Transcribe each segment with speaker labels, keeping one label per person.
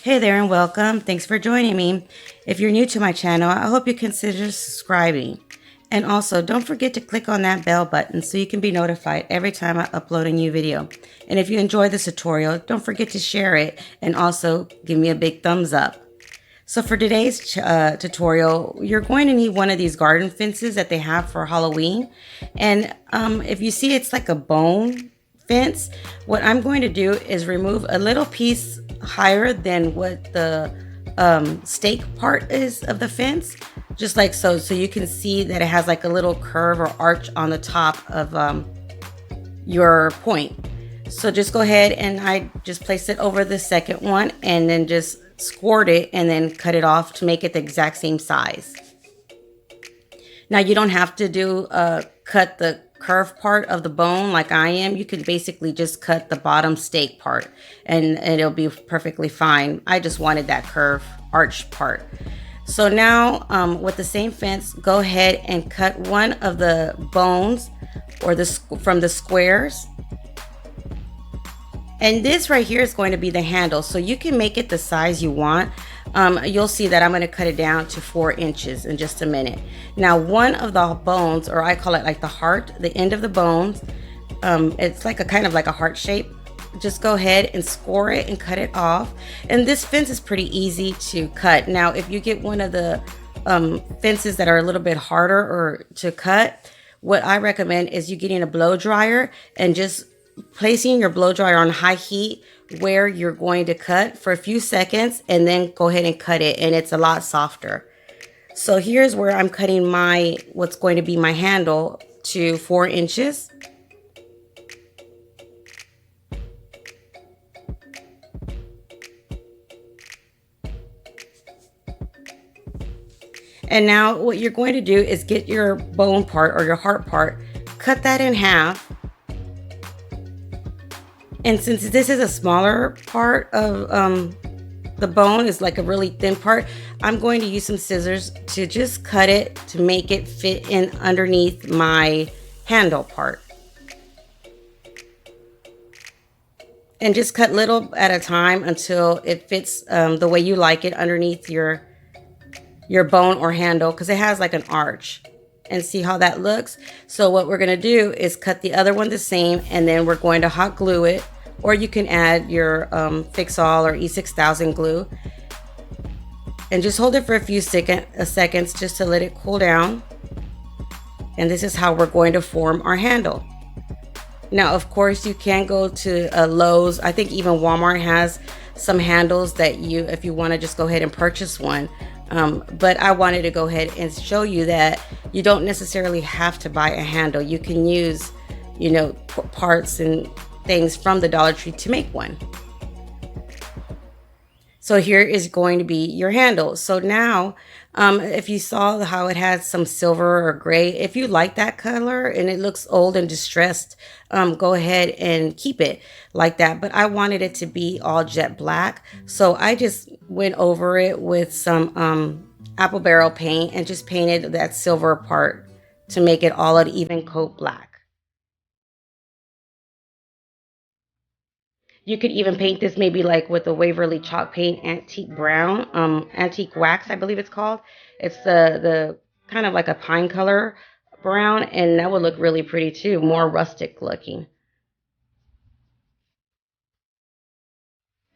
Speaker 1: Hey there and welcome. Thanks for joining me. If you're new to my channel, I hope you consider subscribing. And also, don't forget to click on that bell button so you can be notified every time I upload a new video. And if you enjoy this tutorial, don't forget to share it and also give me a big thumbs up. So for today's tutorial, you're going to need one of these garden fences that they have for Halloween. And if you see, it's like a bone fence. What I'm going to do is remove a little piece higher than what the stake part is of the fence, just like so. So you can see that it has like a little curve or arch on the top of your point. So just go ahead and I just place it over the second one and then just squirt it and then cut it off to make it the exact same size. Now you don't have to do cut the curved part of the bone like I am. You can basically just cut the bottom stake part and it'll be perfectly fine. I just wanted that curved arch part. So now with the same fence, go ahead and cut one of the bones or from the squares. And this right here is going to be the handle, so you can make it the size you want. You'll see that I'm going to cut it down to 4 inches in just a minute. Now one of the bones, or I call it like the heart, the end of the bones, it's like a kind of like a heart shape. Just go ahead and score it and cut it off. And this fence is pretty easy to cut. Now if you get one of the fences that are a little bit harder or to cut, what I recommend is you getting a blow dryer and just placing your blow dryer on high heat where you're going to cut for a few seconds and then go ahead and cut it, and it's a lot softer. So here's where I'm cutting what's going to be my handle to 4 inches. And now what you're going to do is get your bone part or your heart part, cut that in half. And since this is a smaller part of the bone, is like a really thin part, I'm going to use some scissors to just cut it to make it fit in underneath my handle part. And just cut little at a time until it fits the way you like it underneath your bone or handle, because it has like an arch. And see how that looks? So what we're going to do is cut the other one the same, and then we're going to hot glue it, or you can add your Fix-All or E6000 glue and just hold it for a few seconds just to let it cool down. And this is how we're going to form our handle. Now of course you can go to Lowe's. I think even Walmart has some handles that if you want to just go ahead and purchase one. But I wanted to go ahead and show you that you don't necessarily have to buy a handle. You can use, parts and things from the Dollar Tree to make one. So here is going to be your handle. So now, if you saw how it has some silver or gray, if you like that color and it looks old and distressed, go ahead and keep it like that. But I wanted it to be all jet black. So I just went over it with some apple barrel paint and just painted that silver part to make it all an even coat black. You could even paint this maybe like with a Waverly chalk paint, antique brown, antique wax, I believe it's called. It's the kind of like a pine color brown, and that would look really pretty too, more rustic looking.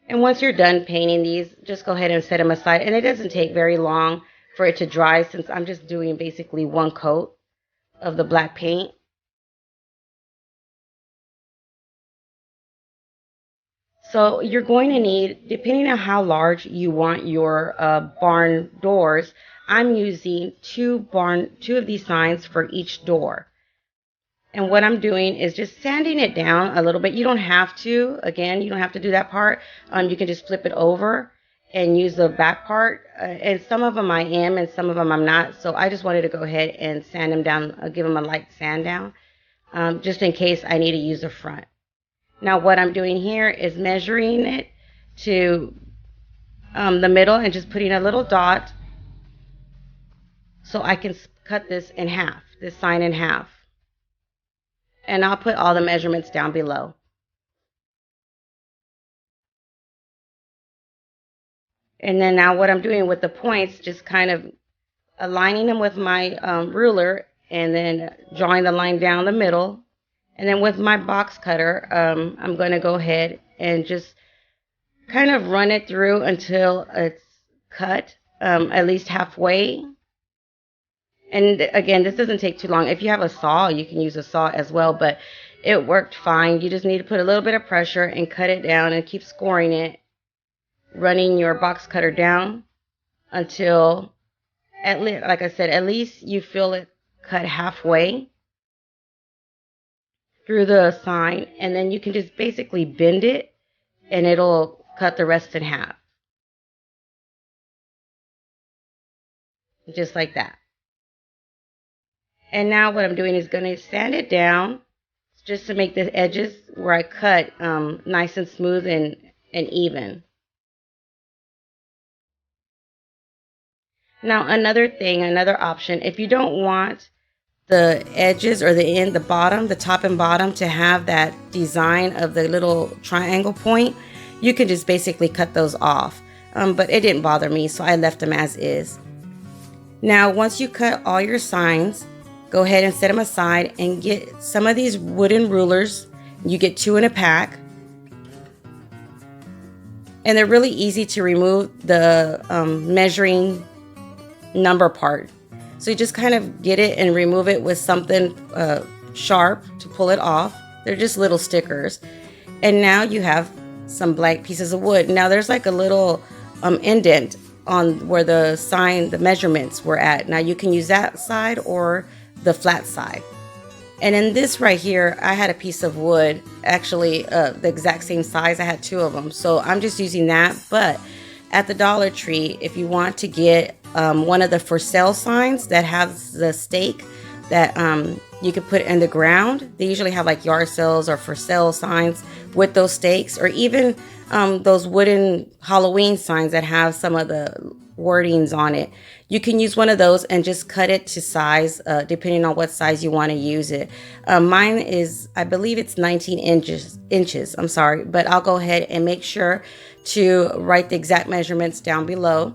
Speaker 1: And once you're done painting these, just go ahead and set them aside. And it doesn't take very long for it to dry, since I'm just doing basically one coat of the black paint. So you're going to need, depending on how large you want your barn doors, I'm using two of these signs for each door. And what I'm doing is just sanding it down a little bit. You don't have to, again, you don't have to do that part. You can just flip it over and use the back part. And some of them I am and some of them I'm not. So I just wanted to go ahead and sand them down, give them a light sand down, just in case I need to use the front. Now what I'm doing here is measuring it to the middle and just putting a little dot so I can cut this in half, this sign in half. And I'll put all the measurements down below. And then now what I'm doing with the points, just kind of aligning them with my ruler, and then drawing the line down the middle. And then with my box cutter, I'm going to go ahead and just kind of run it through until it's cut at least halfway. And again, this doesn't take too long. If you have a saw, you can use a saw as well, but it worked fine. You just need to put a little bit of pressure and cut it down and keep scoring it, running your box cutter down until, like I said, at least you feel it cut halfway through the sign, and then you can just basically bend it and it'll cut the rest in half. Just like that. And now what I'm doing is going to sand it down just to make the edges where I cut nice and smooth and even. Now another option, if you don't want the edges or the top and bottom to have that design of the little triangle point, you can just basically cut those off. But it didn't bother me, so I left them as is. Now once you cut all your signs, go ahead and set them aside and get some of these wooden rulers. You get 2 in a pack. And they're really easy to remove the measuring number part. So you just kind of get it and remove it with something sharp to pull it off. They're just little stickers. And now you have some blank pieces of wood. Now there's like a little indent on where the measurements were at. Now you can use that side or the flat side. And in this right here, I had a piece of wood, actually the exact same size. I had 2 of them, so I'm just using that. But at the Dollar Tree, if you want to get one of the for sale signs that has the stake that you can put in the ground, they usually have like yard sales or for sale signs with those stakes, or even those wooden Halloween signs that have some of the wordings on it. You can use one of those and just cut it to size, depending on what size you want to use it. Mine is, I believe it's 19 inches, I'm sorry, but I'll go ahead and make sure to write the exact measurements down below.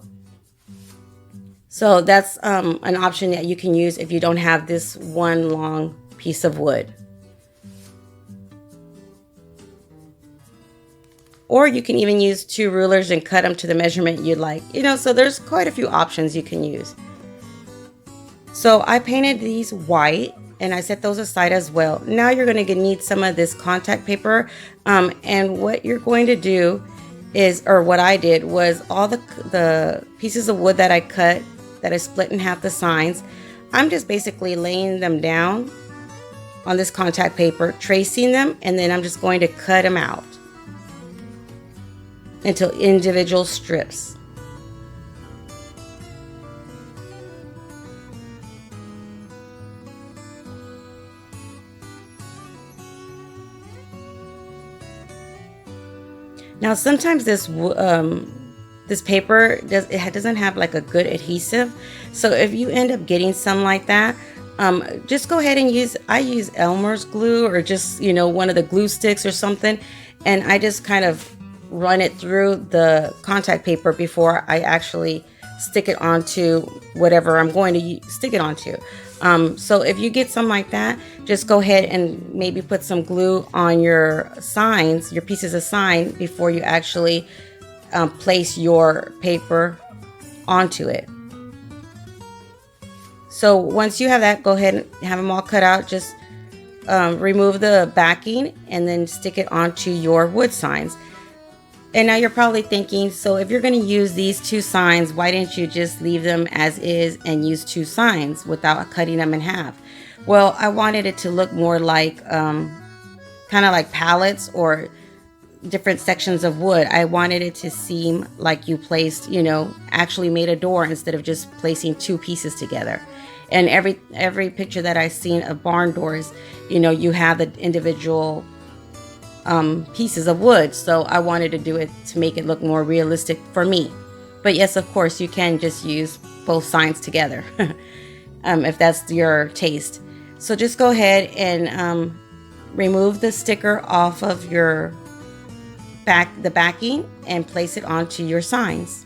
Speaker 1: So that's an option that you can use if you don't have this one long piece of wood. Or you can even use 2 rulers and cut them to the measurement you'd like. So there's quite a few options you can use. So I painted these white and I set those aside as well. Now you're going to need some of this contact paper. And what you're going to do is, or what I did was, all the pieces of wood that I cut, that I split in half the signs, I'm just basically laying them down on this contact paper, tracing them, and then I'm just going to cut them out into individual strips. Now sometimes this paper doesn't have like a good adhesive, so if you end up getting some like that, just go ahead and I use Elmer's glue, or just one of the glue sticks or something, and I just kind of run it through the contact paper before I actually stick it onto whatever I'm going to stick it onto. So if you get something like that, just go ahead and maybe put some glue on your signs, your pieces of sign, before you actually place your paper onto it. So once you have that, go ahead and have them all cut out. Just remove the backing and then stick it onto your wood signs. And now you're probably thinking, so if you're going to use these 2 signs, why didn't you just leave them as is and use 2 signs without cutting them in half? Well, I wanted it to look more like kind of like pallets or different sections of wood. I wanted it to seem like you placed, actually made a door instead of just placing 2 pieces together. And every picture that I've seen of barn doors, you have the individual pieces of wood. So I wanted to do it to make it look more realistic for me. But yes, of course, you can just use both signs together if that's your taste. So just go ahead and remove the sticker off of the backing and place it onto your signs.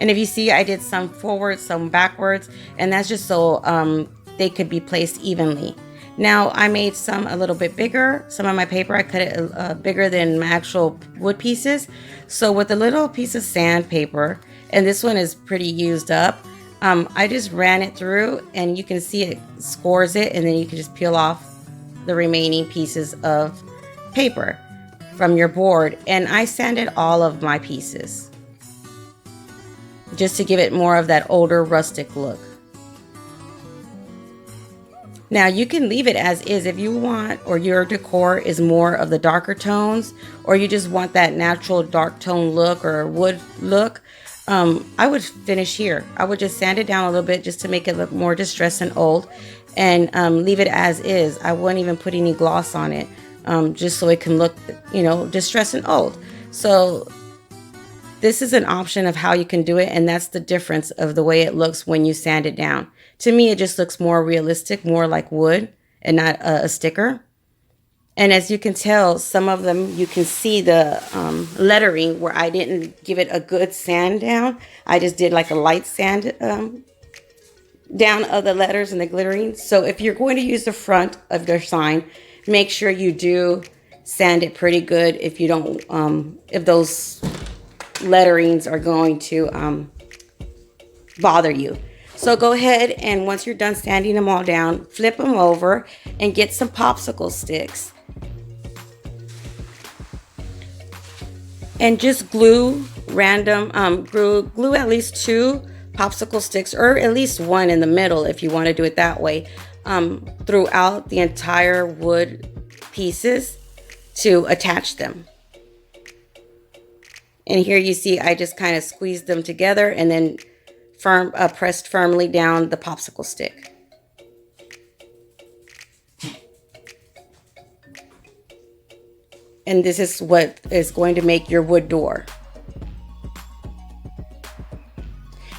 Speaker 1: And if you see, I did some forward, some backwards, and that's just so they could be placed evenly. Now I made some a little bit bigger. Some of my paper I cut it bigger than my actual wood pieces. So with a little piece of sandpaper, and this one is pretty used up, I just ran it through, and you can see it scores it, and then you can just peel off the remaining pieces of paper from your board. And I sanded all of my pieces just to give it more of that older rustic look. Now you can leave it as is if you want, or your decor is more of the darker tones, or you just want that natural dark tone look or wood look. I would finish here. I would just sand it down a little bit just to make it look more distressed and old, and leave it as is. I wouldn't even put any gloss on it, just so it can look, you know, distressed and old. So this is an option of how you can do it, and that's the difference of the way it looks when you sand it down. To me, it just looks more realistic, more like wood and not a sticker. And as you can tell, some of them, you can see the lettering where I didn't give it a good sand down. I just did like a light sand down of the letters and the glittering. So if you're going to use the front of your sign, make sure you do sand it pretty good if you don't, if those letterings are going to bother you. So go ahead, and once you're done sanding them all down, flip them over and get some popsicle sticks. And just glue random, glue at least 2 popsicle sticks, or at least 1 in the middle if you want to do it that way, throughout the entire wood pieces to attach them. And here you see I just kind of squeezed them together and then pressed firmly down the popsicle stick. And this is what is going to make your wood door.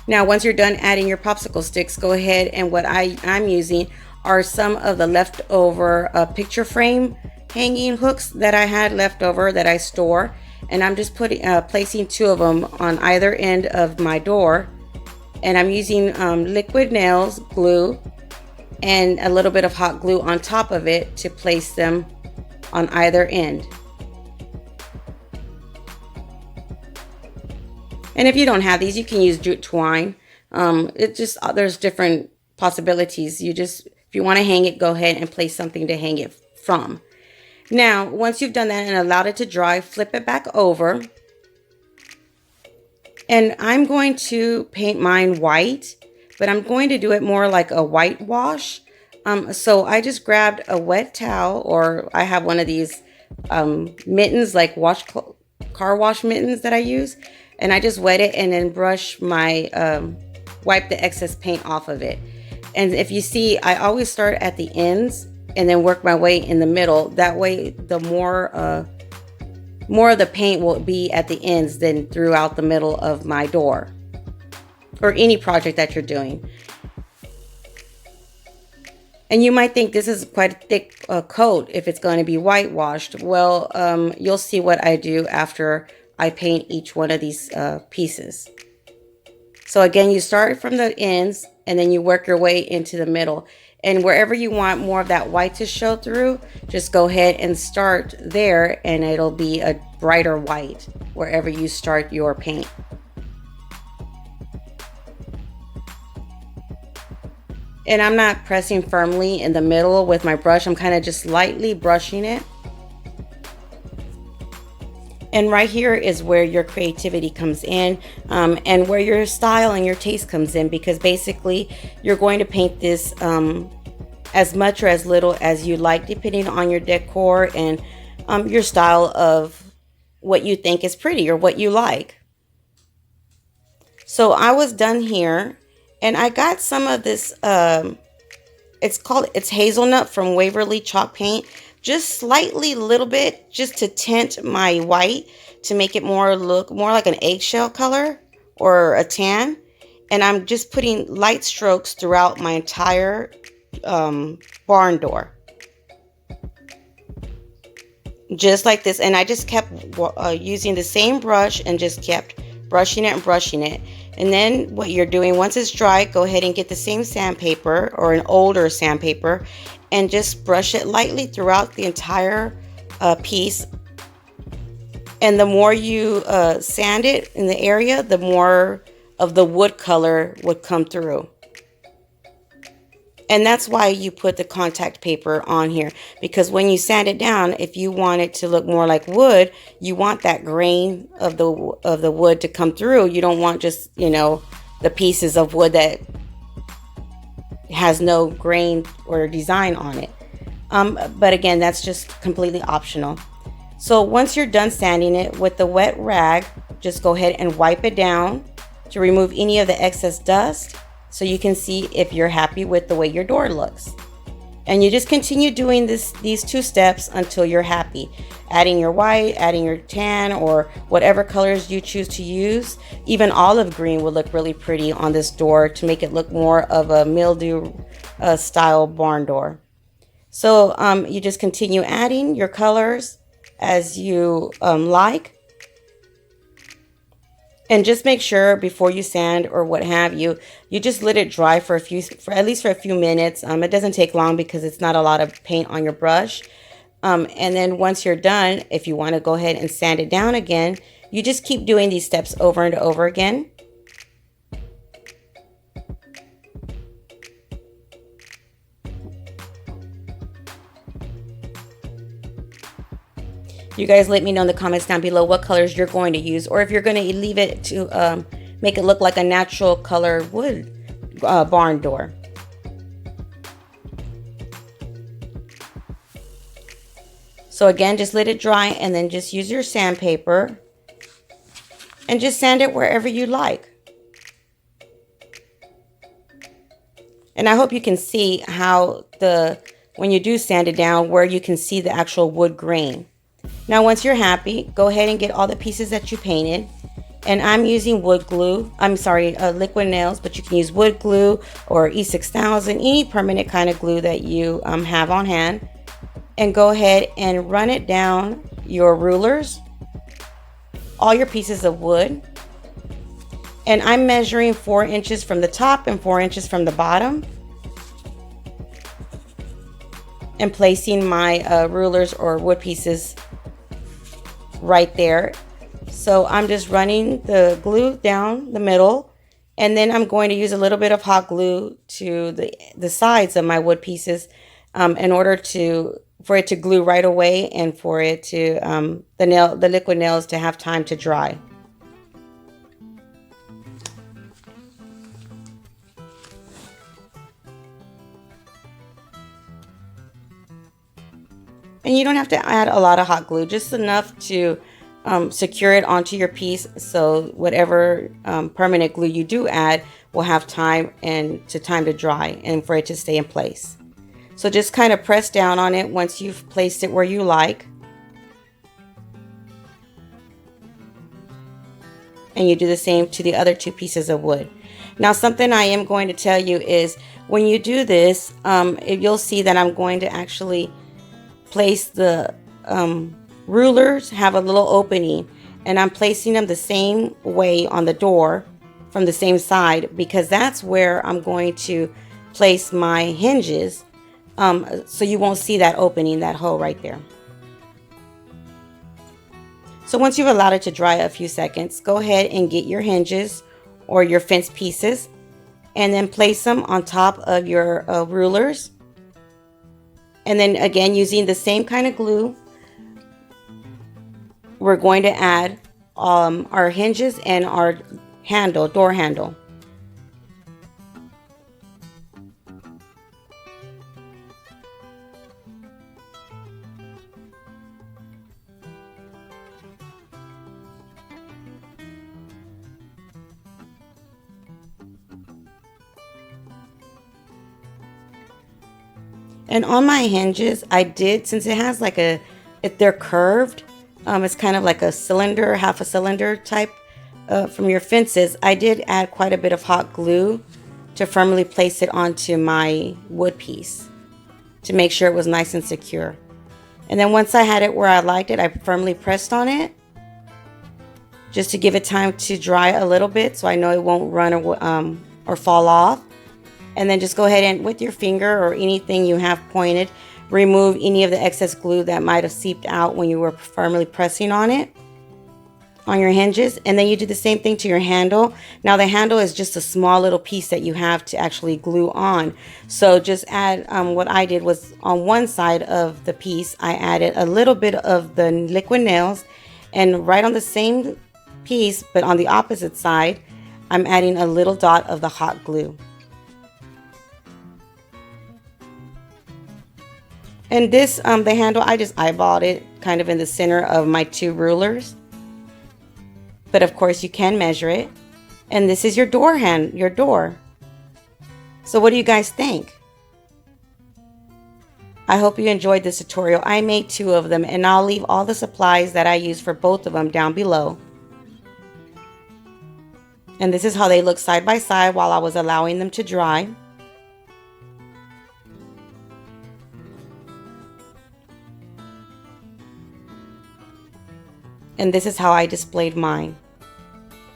Speaker 1: Now, once you're done adding your popsicle sticks, go ahead, and what I'm using are some of the leftover picture frame hanging hooks that I had left over that I store. And I'm just placing 2 of them on either end of my door. And I'm using liquid nails glue and a little bit of hot glue on top of it to place them on either end. And if you don't have these, you can use jute twine. There's different possibilities. If you want to hang it, go ahead and place something to hang it from. Now, once you've done that and allowed it to dry, flip it back over. And I'm going to paint mine white, but I'm going to do it more like a whitewash. So I just grabbed a wet towel, or I have one of these mittens, like car wash mittens that I use. And I just wet it and then brush wipe the excess paint off of it. And if you see, I always start at the ends and then work my way in the middle. That way, the more of the paint will be at the ends than throughout the middle of my door or any project that you're doing. And you might think this is quite a thick coat if it's going to be whitewashed. Well, you'll see what I do after I paint each one of these pieces. So again, you start from the ends and then you work your way into the middle. And wherever you want more of that white to show through, just go ahead and start there, and it'll be a brighter white wherever you start your paint. And I'm not pressing firmly in the middle with my brush. I'm kind of just lightly brushing it. And right here is where your creativity comes in, and where your style and your taste comes in, because basically you're going to paint this as much or as little as you like, depending on your decor and your style of what you think is pretty or what you like. So I was done here, and I got some of this, it's Hazelnut from Waverly chalk paint. Just slightly, little bit, just to tint my white to make it look more like an eggshell color or a tan. And I'm just putting light strokes throughout my entire barn door. Just like this. And I just kept using the same brush and just kept brushing it and brushing it. And then what you're doing, once it's dry, go ahead and get the same sandpaper or an older sandpaper and just brush it lightly throughout the entire piece. And the more you sand it in the area, the more of the wood color would come through. And that's why you put the contact paper on here, because when you sand it down, if you want it to look more like wood, you want that grain of the wood to come through. You don't want just, you know, the pieces of wood that has no grain or design on it. But again, that's just completely optional. So once you're done sanding it with the wet rag, just go ahead and wipe it down to remove any of the excess dust, so you can see if you're happy with the way your door looks. And you just continue doing these 2 steps until you're happy. Adding your white, adding your tan, or whatever colors you choose to use. Even olive green will look really pretty on this door to make it look more of a mildew style barn door. So you just continue adding your colors as you like. And just make sure before you sand or what have you, you just let it dry for at least a few minutes. It doesn't take long because it's not a lot of paint on your brush. And then once you're done, if you want to go ahead and sand it down again, you just keep doing these steps over and over again. You guys let me know in the comments down below what colors you're going to use, or if you're going to leave it to make it look like a natural color wood barn door. So again, just let it dry and then just use your sandpaper and just sand it wherever you like. And I hope you can see how when you do sand it down, where you can see the actual wood grain. Now, once you're happy, go ahead and get all the pieces that you painted. And I'm using wood glue. Liquid nails, but you can use wood glue or E6000, any permanent kind of glue that you have on hand. And go ahead and run it down your rulers, all your pieces of wood. And I'm measuring 4 inches from the top and 4 inches from the bottom. And placing my rulers or wood pieces right there. So I'm just running the glue down the middle, and then I'm going to use a little bit of hot glue to the sides of my wood pieces in order for it to glue right away, and for it to the liquid nails to have time to dry. And you don't have to add a lot of hot glue, just enough to secure it onto your piece, so whatever permanent glue you do add will have time to dry and for it to stay in place. So just kind of press down on it once you've placed it where you like. And you do the same to the other 2 pieces of wood. Now, something I am going to tell you is when you do this, you'll see that I'm going to actually place the rulers have a little opening, and I'm placing them the same way on the door from the same side, because that's where I'm going to place my hinges, so you won't see that opening, that hole right there. So once you've allowed it to dry a few seconds, go ahead and get your hinges or your fence pieces and then place them on top of your rulers. And then again, using the same kind of glue, we're going to add our hinges and our door handle. And on my hinges, I did, since it has like they're curved, it's kind of like a cylinder, half a cylinder type from your fences. I did add quite a bit of hot glue to firmly place it onto my wood piece to make sure it was nice and secure. And then once I had it where I liked it, I firmly pressed on it just to give it time to dry a little bit so I know it won't run or fall off. And then just go ahead and with your finger or anything you have pointed, remove any of the excess glue that might have seeped out when you were firmly pressing on it, on your hinges. And then you do the same thing to your handle. Now the handle is just a small little piece that you have to actually glue on. So just add, what I did was on one side of the piece, I added a little bit of the liquid nails, and right on the same piece, but on the opposite side, I'm adding a little dot of the hot glue. And this, the handle, I just eyeballed it kind of in the center of my two rulers. But of course you can measure it. And this is your door. So what do you guys think? I hope you enjoyed this tutorial. I made 2 of them, and I'll leave all the supplies that I use for both of them down below. And this is how they look side by side while I was allowing them to dry. And this is how I displayed mine.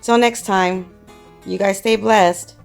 Speaker 1: Till next time, you guys stay blessed.